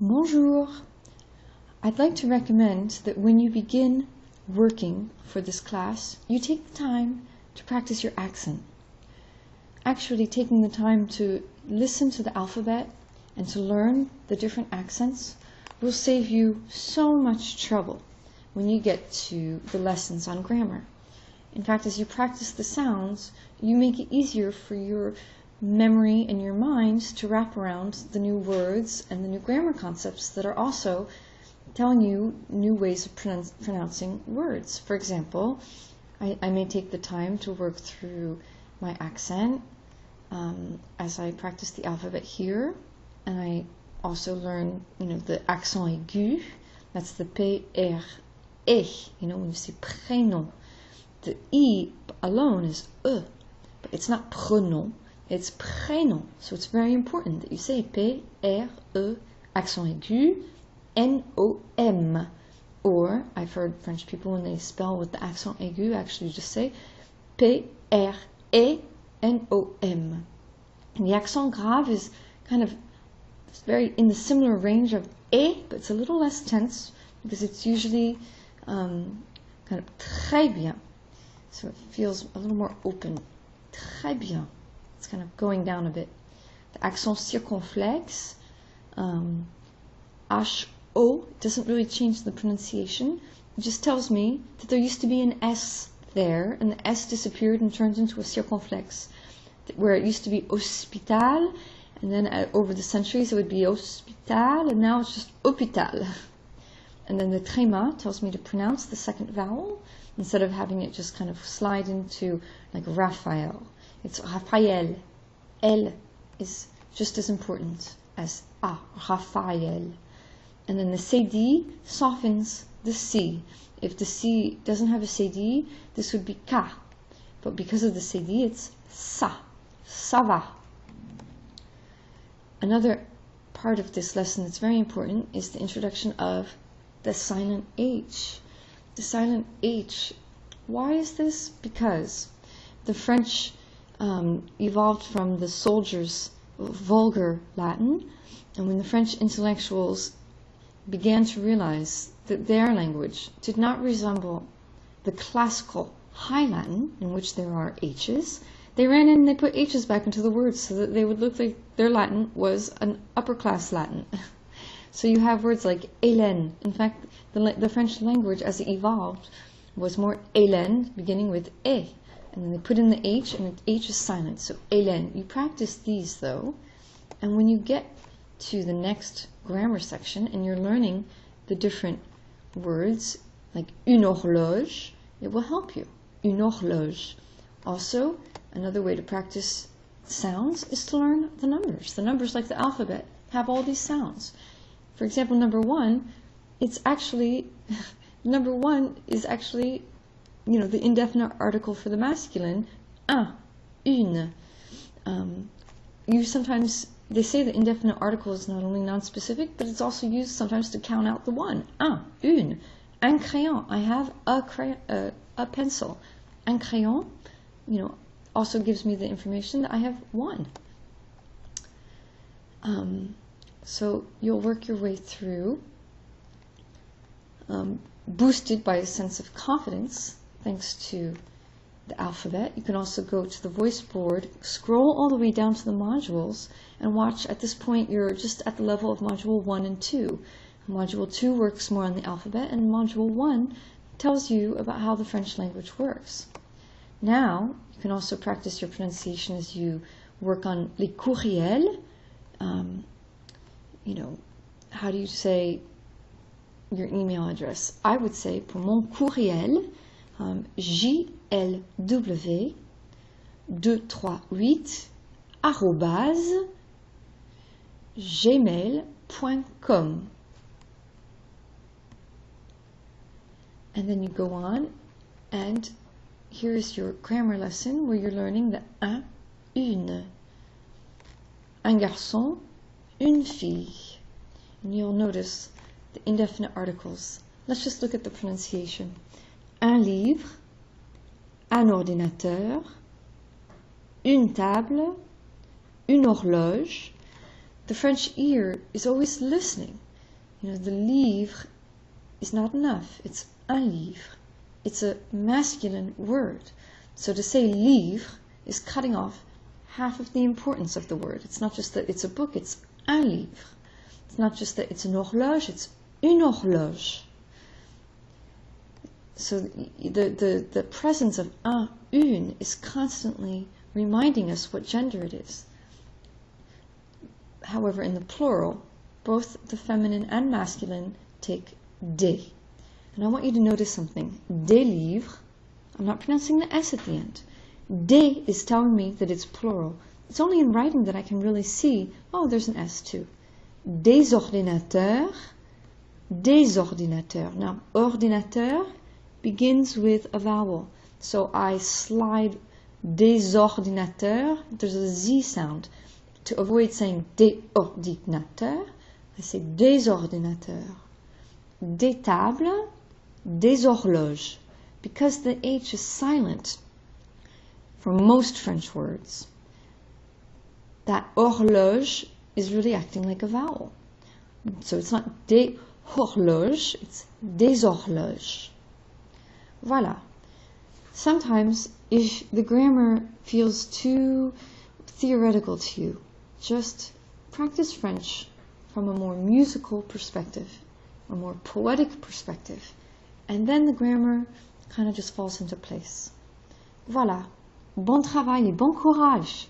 Bonjour. I'd like to recommend that when you begin working for this class, you take the time to practice your accent. Actually, taking the time to listen to the alphabet and to learn the different accents will save you so much trouble when you get to the lessons on grammar. In fact, as you practice the sounds, you make it easier for your memory and your mind to wrap around the new words and the new grammar concepts that are also telling you new ways of pronouncing words. For example, I may take the time to work through my accent as I practice the alphabet here, and I also learn, the accent aigu. That's the P, R, E. When you say prénom, the E alone is E, but it's not prénom, it's prénom. So it's very important that you say P, R, E, accent aigu, N-O-M. Or, I've heard French people, when they spell with the accent aigu, actually just say P, R, E, N-O-M. And the accent grave is kind of very in the similar range of E, but it's a little less tense because it's usually kind of très bien. So it feels a little more open. Très bien. It's kind of going down a bit. The accent circonflexe, H-O, doesn't really change the pronunciation. It just tells me that there used to be an S there, and the S disappeared and turned into a circonflexe, where it used to be hospital, and then over the centuries it would be hospital, and now it's just hôpital. And then the tréma tells me to pronounce the second vowel instead of having it just kind of slide into like Raphael. It's Raphael. L is just as important as A, Raphael. And then the CD softens the C. If the C doesn't have a CD, this would be K. But because of the CD, it's Sa. Ça va. Another part of this lesson that's very important is the introduction of the silent H. The silent H. Why is this? Because the French evolved from the soldiers' vulgar Latin, and when the French intellectuals began to realize that their language did not resemble the classical High Latin, in which there are H's, they ran in and they put H's back into the words so that they would look like their Latin was an upper class Latin. So you have words like Hélène. In fact, the French language as it evolved was more Hélène, beginning with E. And then they put in the H, and the H is silent. So Hélène. You practice these, though, and when you get to the next grammar section and you're learning the different words, like une horloge, it will help you. Une horloge. Also, another way to practice sounds is to learn the numbers. The numbers, like the alphabet, have all these sounds. For example, number one, it's actually, number one is actually, the indefinite article for the masculine, un, une. They say the indefinite article is not only non-specific, but it's also used sometimes to count out the one. Un, une. Un crayon. I have a pencil. Un crayon, also gives me the information that I have one. So you'll work your way through, boosted by a sense of confidence, thanks to the alphabet. You can also go to the voice board, scroll all the way down to the modules, and watch. At this point, you're just at the level of Module 1 and 2. Module 2 works more on the alphabet, and Module 1 tells you about how the French language works. Now, you can also practice your pronunciation as you work on les courriels. How do you say your email address? I would say, pour mon courriel, JLW 238 @gmail.com. And then you go on, and here's your grammar lesson where you're learning the un, une. Un garçon, une fille. And you'll notice the indefinite articles. Let's just look at the pronunciation. Un livre, un ordinateur, une table, une horloge. the French ear is always listening. You know, the livre is not enough. It's un livre. It's a masculine word. So to say livre is cutting off half of the importance of the word. It's not just that it's a book, it's un livre. It's not just that it's an horloge, it's une horloge. So the presence of un, une is constantly reminding us what gender it is. However, in the plural, both the feminine and masculine take des. And I want you to notice something. Des livres, I'm not pronouncing the S at the end. Des is telling me that it's plural. It's only in writing that I can really see, oh, there's an S too. Des ordinateurs, des ordinateurs. Now, ordinateur begins with a vowel. So I slide des ordinateurs, there's a Z sound. To avoid saying des ordinateurs, I say des ordinateurs. Des tables, des horloges. Because the H is silent for most French words, that horloge is really acting like a vowel. So it's not des horloges, it's des horloges. Voilà. Sometimes, if the grammar feels too theoretical to you, just practice French from a more musical perspective, a more poetic perspective, and then the grammar kind of just falls into place. Voilà. Bon travail et bon courage!